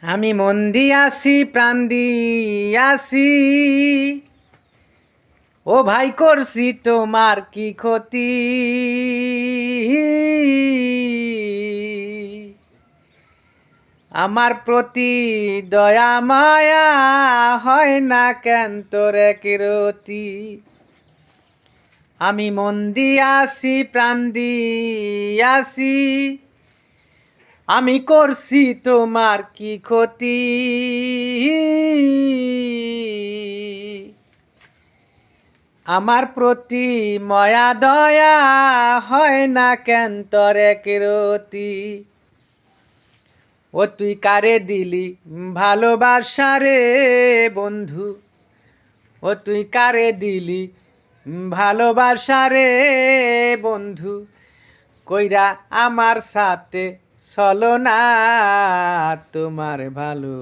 আমি মন দিয়াছি প্রাণ দিয়াছি, ও ভাই করছি তোমার কি ক্ষতি? আমার প্রতি দয়া মায়া হয় না কেন তোরে কিরতি? আমি মন দিয়াছি প্রাণ দিয়াছি, আমি করছি তোমার কি ক্ষতি? আমার প্রতি মায়া দয়া হয় না কেন তরে কিরতি? ও তুই কারে দিলি ভালোবাসা রে বন্ধু, ও তুই কারে দিলি ভালোবাসা রে বন্ধু, কইরা আমার সাথে চলো না তোমার ভালো